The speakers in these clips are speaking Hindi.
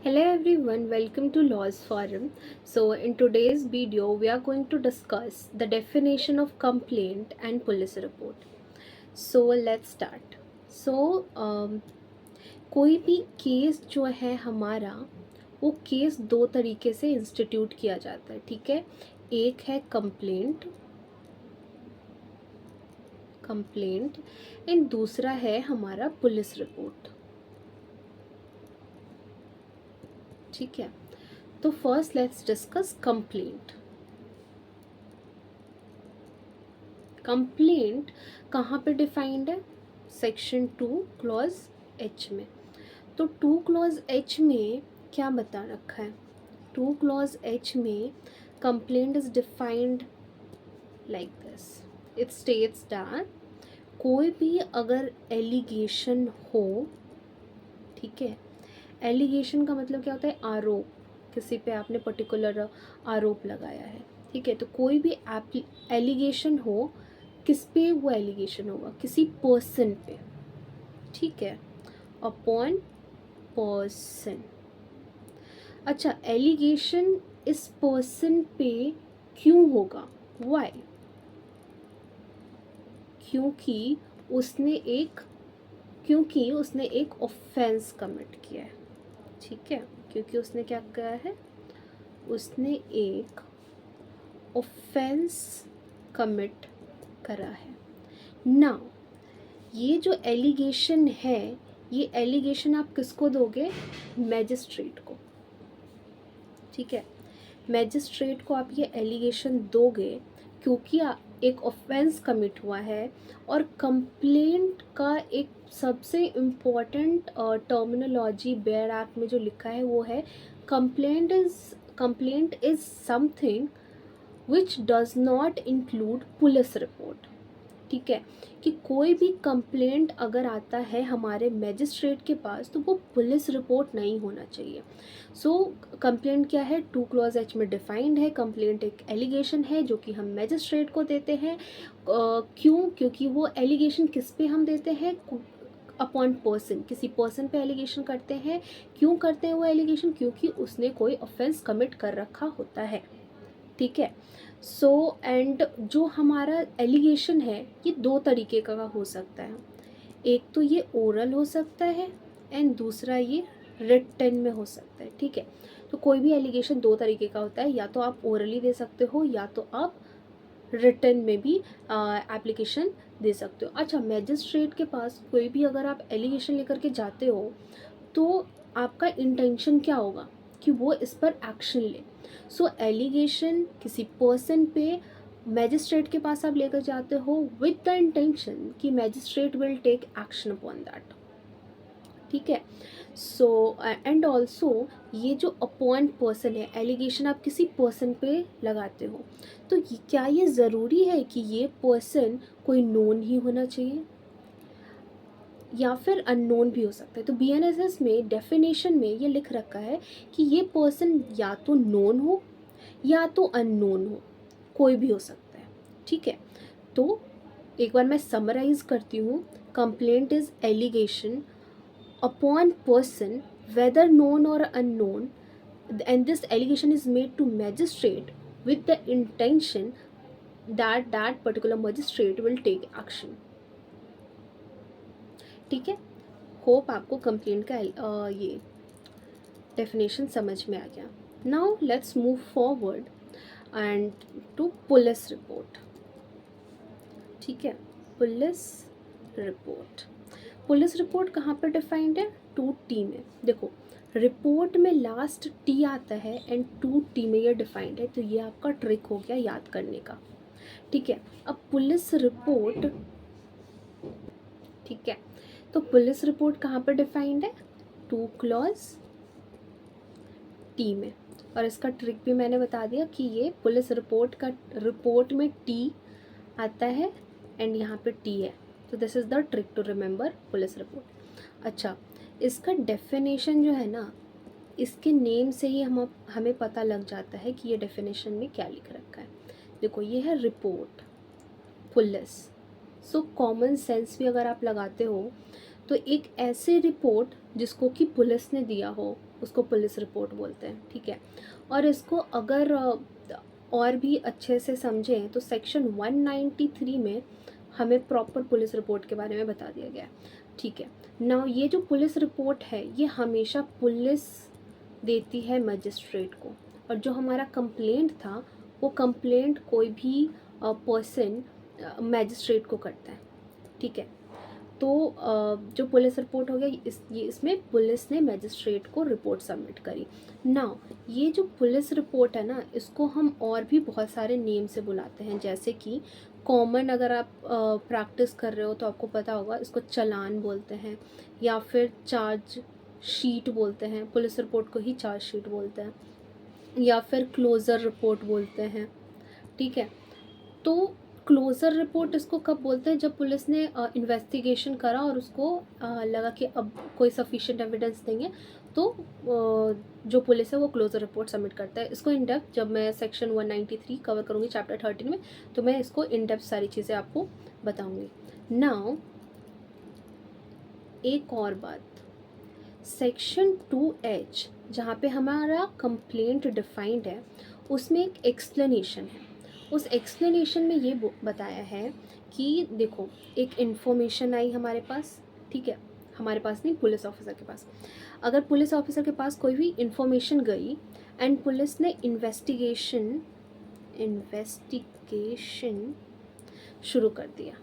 Hello everyone, welcome to Laws Forum. So, in today's video, we are going to discuss the definition of complaint and police report. So, let's start. So, कोई भी केस जो है हमारा वो केस दो तरीके से इंस्टीट्यूट किया जाता है, ठीक है। एक है कंप्लेंट एंड दूसरा है हमारा पुलिस रिपोर्ट, ठीक है। तो first let's discuss complaint. Complaint कहाँ पे डिफाइंड है? सेक्शन 2 क्लॉज एच में। तो 2 क्लॉज एच में क्या बता रखा है? 2 क्लॉज एच में complaint is defined like this. It states that कोई भी अगर एलिगेशन हो, ठीक है, एलिगेशन का मतलब क्या होता है? आरोप, किसी पे आपने पर्टिकुलर आरोप लगाया है, ठीक है। तो कोई भी एलिगेशन हो, किस पे वो एलिगेशन होगा? किसी पर्सन पे, ठीक है, अपॉन पर्सन। अच्छा, एलिगेशन इस पर्सन पे क्यों होगा? वाई? क्योंकि उसने एक ऑफेंस कमिट किया है, ठीक है। क्योंकि उसने क्या किया है? उसने एक ऑफेंस कमिट करा है ना। ये जो एलिगेशन है, ये एलिगेशन आप किसको दोगे? मैजिस्ट्रेट को, ठीक है। मैजिस्ट्रेट को आप ये एलिगेशन दोगे क्योंकि एक ऑफेंस कमिट हुआ है। और कंप्लेंट का एक सबसे इम्पॉर्टेंट टर्मिनोलॉजी बेयर एक्ट में जो लिखा है वो है complaint is something which does not include police report, ठीक है। कि कोई भी कंप्लेंट अगर आता है हमारे मैजिस्ट्रेट के पास तो वो पुलिस रिपोर्ट नहीं होना चाहिए। सो कंप्लेंट क्या है? 2 क्लॉज एच में डिफाइंड है। कंप्लेंट एक एलिगेशन है जो कि हम मैजिस्ट्रेट को देते हैं। क्यों? क्योंकि वो एलिगेशन किस पे हम देते हैं? अपॉन पर्सन, किसी पर्सन पे एलिगेशन करते हैं। क्यों करते हैं वो एलिगेशन? क्योंकि उसने कोई ऑफेंस कमिट कर रखा होता है, ठीक है। सो एंड जो हमारा एलिगेशन है ये दो तरीके का हो सकता है। एक तो ये ओरल हो सकता है एंड दूसरा ये रिटन में हो सकता है, ठीक है। तो कोई भी एलिगेशन दो तरीके का होता है, या तो आप ओरली दे सकते हो या तो आप रिटन में भी एप्लीकेशन दे सकते हो। अच्छा, मैजिस्ट्रेट के पास कोई भी अगर आप एलिगेशन लेकर के जाते हो तो आपका इंटेंशन क्या होगा? कि वो इस पर एक्शन ले। सो एलिगेशन किसी पर्सन पे मैजिस्ट्रेट के पास आप लेकर जाते हो विद द इंटेंशन कि magistrate will take action upon that, ठीक है। सो एंड ऑल्सो ये जो अपॉन पर्सन है, एलिगेशन आप किसी पर्सन पे लगाते हो तो क्या ये ज़रूरी है कि ये पर्सन कोई नोन ही होना चाहिए या फिर अननोन भी हो सकता है? तो बीएनएसएस में डेफिनेशन में ये लिख रखा है कि ये पर्सन या तो नोन हो या तो अननोन हो, कोई भी हो सकता है, ठीक है। तो एक बार मैं समराइज करती हूँ। Complaint is allegation upon person whether known और unknown and this allegation is made to magistrate with the intention that that particular magistrate will take action, ठीक है। होप आपको कंप्लेंट का ये डेफिनेशन समझ में आ गया। Now let's move forward and to police report, ठीक है। पुलिस रिपोर्ट, पुलिस रिपोर्ट कहाँ पर डिफाइंड है? 2T में। देखो, रिपोर्ट में लास्ट टी आता है एंड 2T में ये डिफाइंड है। तो ये आपका ट्रिक हो गया याद करने का, ठीक है। अब पुलिस रिपोर्ट, ठीक है, तो पुलिस रिपोर्ट कहाँ पर डिफाइंड है? 2 क्लॉज टी में। और इसका ट्रिक भी मैंने बता दिया कि ये पुलिस रिपोर्ट का, रिपोर्ट में टी आता है एंड यहाँ पे टी है। तो this is the trick to remember police report. अच्छा, इसका डेफिनेशन जो है ना, इसके नेम से ही हमें पता लग जाता है कि ये डेफिनेशन में क्या लिख रखा है। देखो, ये है report, police. So common sense भी अगर आप लगाते हो तो एक ऐसी रिपोर्ट जिसको कि पुलिस ने दिया हो उसको पुलिस रिपोर्ट बोलते हैं, ठीक है। और इसको अगर और भी अच्छे से समझें तो सेक्शन 193 में हमें प्रॉपर पुलिस रिपोर्ट के बारे में बता दिया गया है, ठीक है। नाउ ये जो पुलिस रिपोर्ट है ये हमेशा पुलिस देती है मजिस्ट्रेट को, और जो हमारा कंप्लेंट था वो कंप्लेंट कोई भी पर्सन मैजिस्ट्रेट को करता है, ठीक है। तो जो पुलिस रिपोर्ट हो गया ये इसमें पुलिस ने मैजिस्ट्रेट को रिपोर्ट सबमिट करी। नाउ ये जो पुलिस रिपोर्ट है ना इसको हम और भी बहुत सारे नेम से बुलाते हैं, जैसे कि कॉमन अगर आप प्रैक्टिस कर रहे हो तो आपको पता होगा इसको चालान बोलते हैं, या फिर चार्ज शीट बोलते हैं, पुलिस रिपोर्ट को ही चार्ज शीट बोलते हैं, या फिर क्लोज़र रिपोर्ट बोलते हैं, ठीक है। तो क्लोज़र रिपोर्ट इसको कब बोलते हैं, जब पुलिस ने इन्वेस्टिगेशन करा और उसको लगा कि अब कोई सफिशिएंट एविडेंस नहीं है, तो जो पुलिस है वो क्लोज़र रिपोर्ट सबमिट करता है। इसको इन डेप्थ जब मैं सेक्शन 193 कवर करूँगी चैप्टर 13 में, तो मैं इसको इन डेप्थ सारी चीज़ें आपको बताऊँगी। नाउ एक और बात, सेक्शन 2H जहाँ पे हमारा कंप्लेंट डिफाइंड है उसमें एक एक्सप्लेनेशन है। उस एक्सप्लेनेशन में ये बताया है कि देखो एक इन्फॉर्मेशन आई हमारे पास, ठीक है, हमारे पास नहीं, पुलिस ऑफिसर के पास। अगर पुलिस ऑफिसर के पास कोई भी इन्फॉर्मेशन गई एंड पुलिस ने इन्वेस्टिगेशन शुरू कर दिया,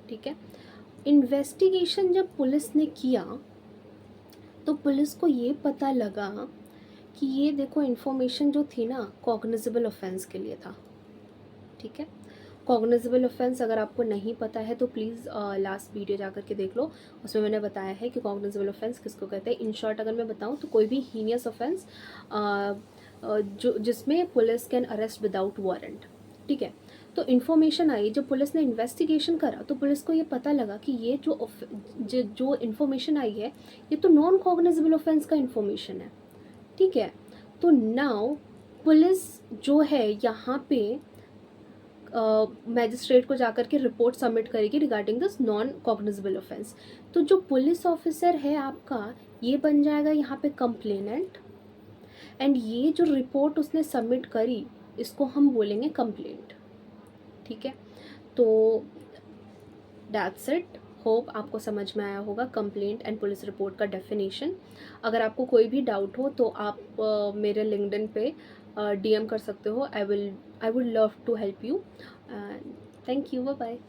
ठीक है। इन्वेस्टिगेशन जब पुलिस ने किया तो पुलिस को ये पता लगा कि ये देखो इन्फॉर्मेशन जो थी ना कॉग्निजेबल ऑफेंस के लिए था, ठीक है। कॉग्निजेबल ऑफेंस अगर आपको नहीं पता है तो प्लीज़ लास्ट वीडियो जा कर के देख लो, उसमें मैंने बताया है कि कॉग्निजेबल ऑफेंस किसको कहते हैं। इन शॉर्ट अगर मैं बताऊं तो कोई भी हीनियस ऑफेंस जो जिसमें police can arrest without warrant, ठीक है। तो इन्फॉर्मेशन आई, जब पुलिस ने इन्वेस्टिगेशन करा तो पुलिस को ये पता लगा कि ये जो इन्फॉर्मेशन आई है ये तो नॉन कॉग्निजेबल ऑफेंस का इन्फॉर्मेशन है, ठीक है। तो नाउ पुलिस जो है यहाँ पे मैजिस्ट्रेट को जाकर के रिपोर्ट सबमिट करेगी regarding this non cognizable offence. तो जो पुलिस ऑफिसर है आपका ये बन जाएगा यहाँ पे कंप्लेनेंट, एंड ये जो रिपोर्ट उसने सबमिट करी इसको हम बोलेंगे कंप्लेंट, ठीक है। तो दैट्स इट, होप आपको समझ में आया होगा कंप्लेंट एंड पुलिस रिपोर्ट का डेफिनेशन। अगर आपको कोई भी डाउट हो तो आप मेरे लिंक्डइन पे DM कर सकते हो। I would love to help you. Thank you, bye bye.